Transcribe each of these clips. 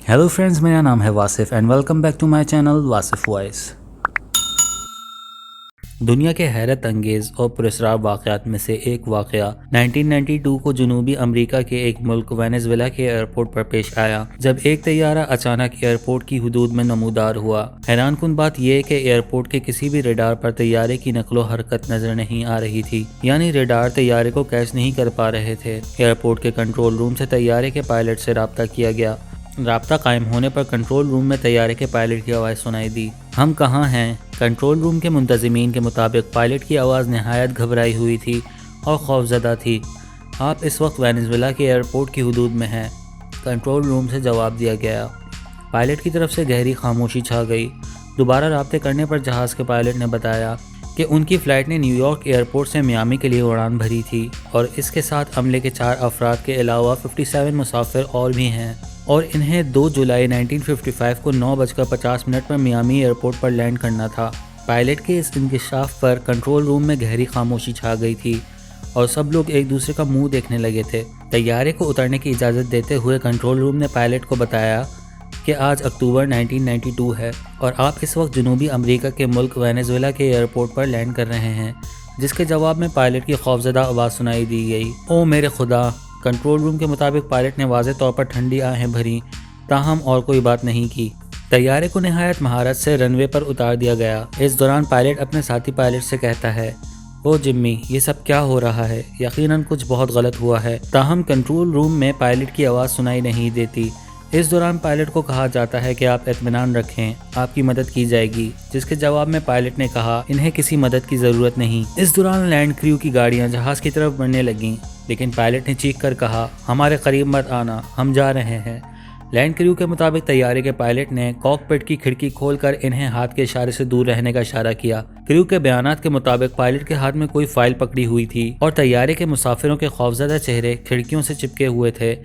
Hello friends, मेरा नाम है Wasif and welcome back to my channel Wasif voice. दुनिया के हैरत अंगेज़ और पुरस्कार वाक़यात में से एक वाक़या 1992 को जनूबी अमेरिका के एक मुल्क वेनेजुएला के एयरपोर्ट पर पेश आया, जब एक तैयारा अचानक एयरपोर्ट की हुदूद में नमूदार हुआ। हैरानकुन बात यह कि एयरपोर्ट के किसी भी रडार पर तैयारे की नकलो हरकत नज़र नहीं आ रही थी, यानी रडार तैयारे को कैच नहीं कर पा रहे थे। एयरपोर्ट के कंट्रोल रूम से तैयारे के पायलट से रब्ता किया गया। राब्ता कायम होने पर कंट्रोल रूम में तैयारे के पायलट की आवाज़ सुनाई दी, हम कहाँ हैं? कंट्रोल रूम के मुंतज़िमीन के मुताबिक पायलट की आवाज़ नहायत घबराई हुई थी और खौफजदा थी। आप इस वक्त वेनेजुएला के एयरपोर्ट की हुदूद में हैं, कंट्रोल रूम से जवाब दिया गया। पायलट की तरफ से गहरी खामोशी छा गई। दोबारा राब्ते करने पर जहाज़ के पायलट ने बताया कि उनकी फ़्लाइट ने न्यूयॉर्क एयरपोर्ट से मियामी के लिए उड़ान भरी थी और इसके साथ अमले के 4 अफराद के अलावा 57 मुसाफिर और भी हैं और इन्हें 2 जुलाई 1955 को 9:50 पर मियामी एयरपोर्ट पर लैंड करना था। पायलट के इस इंकशाफ पर कंट्रोल रूम में गहरी खामोशी छा गई थी और सब लोग एक दूसरे का मुंह देखने लगे थे। तैयारे को उतरने की इजाज़त देते हुए कंट्रोल रूम ने पायलट को बताया कि आज अक्टूबर 1992 है और आप इस वक्त जनूबी अमेरिका के मुल्क वेनेजुएला के एयरपोर्ट पर लैंड कर रहे हैं, जिसके जवाब में पायलट की खौफजदा आवाज़ सुनाई दी गई, ओ मेरे खुदा। कंट्रोल रूम के मुताबिक पायलट ने वाज़े तौर पर ठंडी आहें भरी, ताहम और कोई बात नहीं की। तैयारे को निहायत महारत से रनवे पर उतार दिया गया। इस दौरान पायलट अपने साथी पायलट से कहता है, ओ जिम्मी, ये सब क्या हो रहा है? यकीनन कुछ बहुत गलत हुआ है। ताहम कंट्रोल रूम में पायलट की आवाज़ सुनाई नहीं देती। इस दौरान पायलट को कहा जाता है कि आप इत्मीनान रखें, आपकी मदद की जाएगी, जिसके जवाब में पायलट ने कहा, इन्हें किसी मदद की ज़रूरत नहीं। इस दौरान लैंड क्रू की गाड़ियां जहाज़ की तरफ बढ़ने लगीं, लेकिन पायलट ने चीख कर कहा, हमारे करीब मत आना, हम जा रहे हैं। लैंड क्रू के मुताबिक तैयारे के पायलट ने कॉकपिट की खिड़की खोलकर इन्हें हाथ के इशारे से दूर रहने का इशारा किया। क्रू के बयानात के मुताबिक पायलट के हाथ में कोई फाइल पकड़ी हुई थी और तैयारे के मुसाफिरों के खौफजदा चेहरे खिड़कियों से चिपके हुए थे।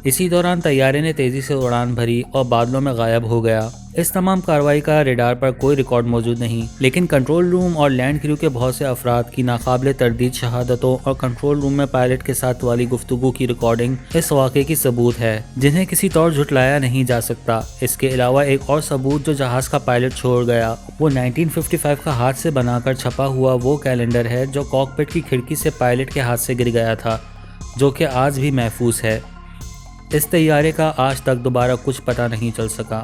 इसी दौरान तैयारे ने तेज़ी से उड़ान भरी और बादलों में गायब हो गया। इस तमाम कार्रवाई का रडार पर कोई रिकॉर्ड मौजूद नहीं, लेकिन कंट्रोल रूम और लैंड क्रू के बहुत से अफराद की नाकाबिले तरदीद शहादतों और कंट्रोल रूम में पायलट के साथ वाली गुफ्तगू की रिकॉर्डिंग इस वाक़े की सबूत है, जिन्हें किसी तौर झुटलाया नहीं जा सकता। इसके अलावा एक और सबूत जो जहाज़ का पायलट छोड़ गया, वो 1955 का हाथ से बनाकर छपा हुआ वो कैलेंडर है जो कॉकपिट की खिड़की से पायलट के हाथ से गिर गया था, जो कि आज भी महफूज है। इस तैयारे का आज तक दोबारा कुछ पता नहीं चल सका।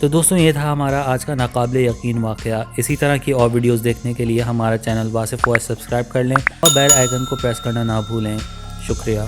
तो दोस्तों, ये था हमारा आज का नाकाबिले यकीन वाक़या। इसी तरह की और वीडियोस देखने के लिए हमारा चैनल वासिफ वॉइस सब्सक्राइब कर लें और बेल आइकन को प्रेस करना ना भूलें। शुक्रिया।